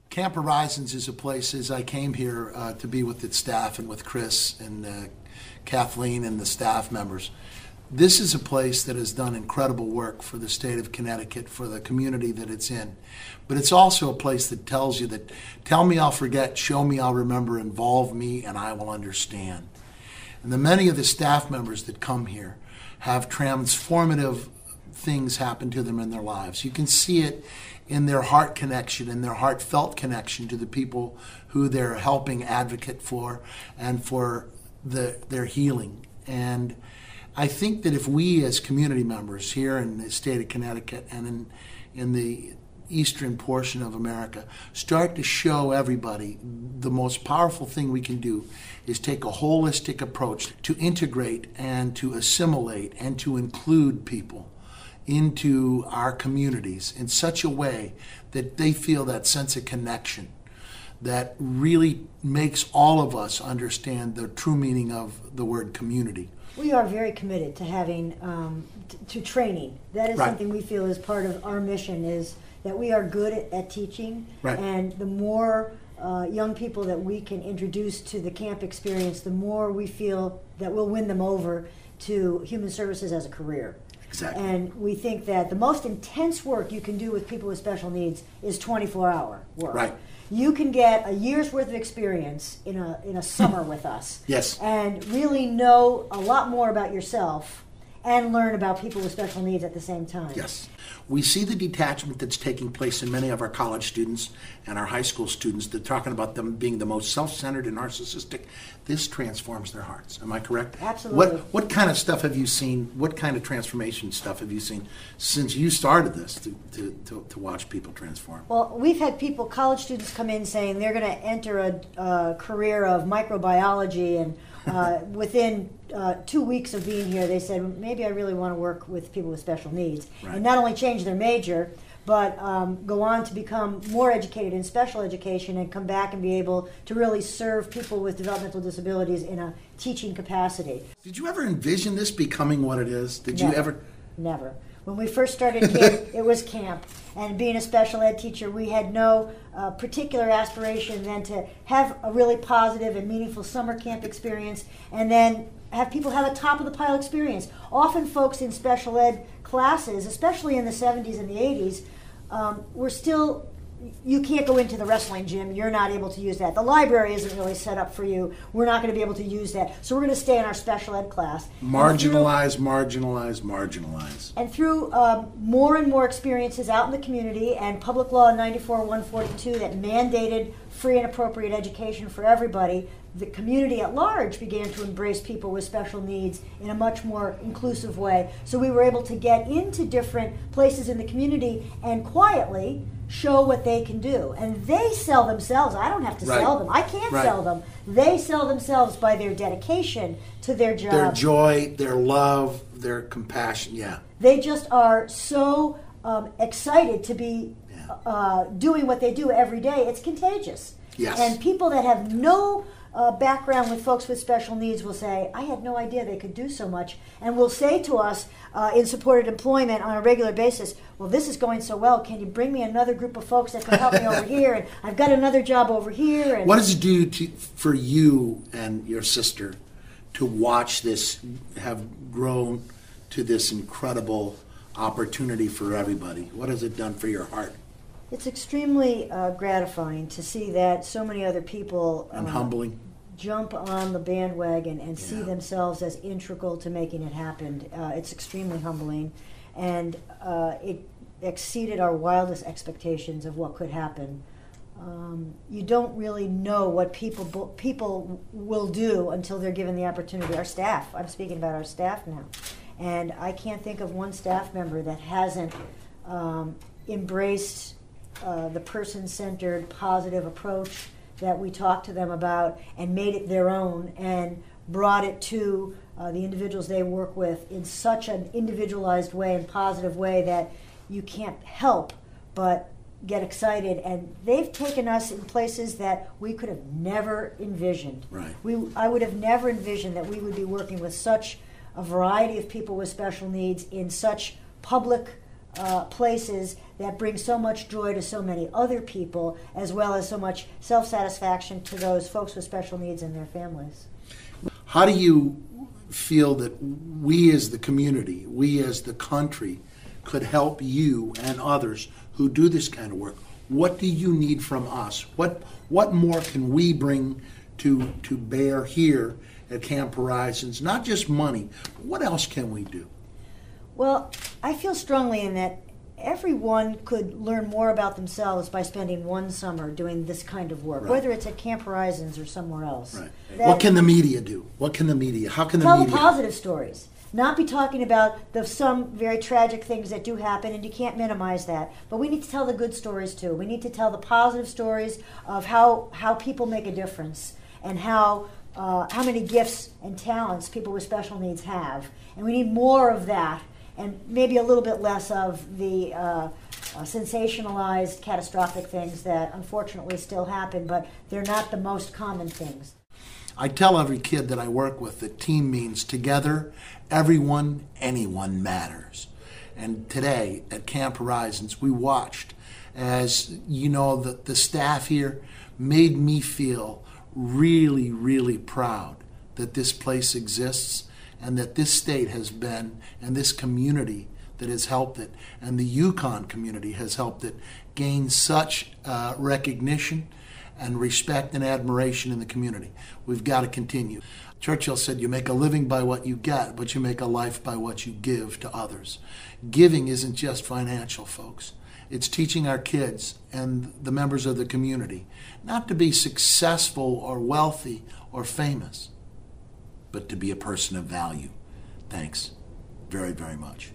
Camp Horizons is a place, as I came here to be with its staff and with Chris and Kathleen and the staff members, this is a place that has done incredible work for the state of Connecticut, for the community that it's in. But it's also a place that tells you that, tell me I'll forget, show me I'll remember, involve me, and I will understand. And the many of the staff members that come here have transformative things happen to them in their lives. You can see it in their heart connection and their heartfelt connection to the people who they're helping advocate for and for their healing. And I think that if we as community members here in the state of Connecticut and in the eastern portion of America start to show everybody, the most powerful thing we can do is take a holistic approach to integrate and to assimilate and to include people into our communities in such a way that they feel that sense of connection that really makes all of us understand the true meaning of the word community. We are very committed to having, to training. That is Right. something we feel is part of our mission, is that we are good at teaching. Right. And the more young people that we can introduce to the camp experience, the more we feel that we'll win them over to human services as a career. Exactly. And we think that the most intense work you can do with people with special needs is 24-hour work. Right. You can get a year's worth of experience in a summer with us. Yes. And really know a lot more about yourself and learn about people with special needs at the same time. Yes. We see the detachment that's taking place in many of our college students and our high school students. They're talking about them being the most self-centered and narcissistic. This transforms their hearts. Am I correct? Absolutely. What kind of stuff have you seen? What kind of transformation stuff have you seen since you started this to watch people transform? Well, we've had people, college students, come in saying they're going to enter a career of microbiology, and within 2 weeks of being here, they said, maybe I really want to work with people with special needs. Right. And not only change their major, but go on to become more educated in special education and come back and be able to really serve people with developmental disabilities in a teaching capacity. Did you ever envision this becoming what it is? Did Never. you ever? Never. When we first started camp, it was camp. And being a special ed teacher, we had no particular aspiration than to have a really positive and meaningful summer camp experience, and then have people have a top-of-the-pile experience. Often folks in special ed classes, especially in the 70s and the 80s, were still, you can't go into the wrestling gym, you're not able to use that. The library isn't really set up for you, we're not going to be able to use that. So we're going to stay in our special ed class. Marginalize, marginalize, marginalize. And through more and more experiences out in the community and Public Law 94-142 that mandated free and appropriate education for everybody, the community at large began to embrace people with special needs in a much more inclusive way. So we were able to get into different places in the community and quietly show what they can do. And they sell themselves. I don't have to Right. sell them. I can't Right. sell them. They sell themselves by their dedication to their job. Their joy, their love, their compassion, yeah. They just are so excited to be doing what they do every day. It's contagious. Yes. And people that have no background with folks with special needs will say, I had no idea they could do so much, and will say to us in supported employment on a regular basis, well, this is going so well, can you bring me another group of folks that can help me over here, and I've got another job over here. And what does it do for you and your sister to watch this have grown to this incredible opportunity for everybody? What has it done for your heart? It's extremely gratifying to see that so many other people And humbling. jump on the bandwagon and see Yeah. themselves as integral to making it happen. It's extremely humbling, and it exceeded our wildest expectations of what could happen. You don't really know what people will do until they're given the opportunity. Our staff, I'm speaking about our staff now, and I can't think of one staff member that hasn't embraced the person-centered, positive approach that we talked to them about and made it their own and brought it to the individuals they work with in such an individualized way and positive way that you can't help but get excited. And they've taken us in places that we could have never envisioned. Right. I would have never envisioned that we would be working with such a variety of people with special needs in such public places that bring so much joy to so many other people, as well as so much self-satisfaction to those folks with special needs and their families. How do you feel that we as the community, we as the country, could help you and others who do this kind of work? What do you need from us? What more can we bring to bear here at Camp Horizons? Not just money, but what else can we do? Well, I feel strongly in that everyone could learn more about themselves by spending one summer doing this kind of work, Right. whether it's at Camp Horizons or somewhere else. Right. That- What can the media do? What can the media? How can the Tell media? the positive stories. Not be talking about some very tragic things that do happen, and you can't minimize that. But we need to tell the good stories too. We need to tell the positive stories of how people make a difference, and how many gifts and talents people with special needs have. And we need more of that, and maybe a little bit less of the sensationalized, catastrophic things that unfortunately still happen, but they're not the most common things. I tell every kid that I work with that team means together, everyone, anyone matters. And today at Camp Horizons, we watched as, the staff here made me feel really, really proud that this place exists and that this state has been, and this community that has helped it, and the Yukon community has helped it gain such recognition and respect and admiration in the community. We've got to continue. Churchill said, you make a living by what you get, but you make a life by what you give to others. Giving isn't just financial, folks. It's teaching our kids and the members of the community not to be successful or wealthy or famous, but to be a person of value. Thanks very, very much.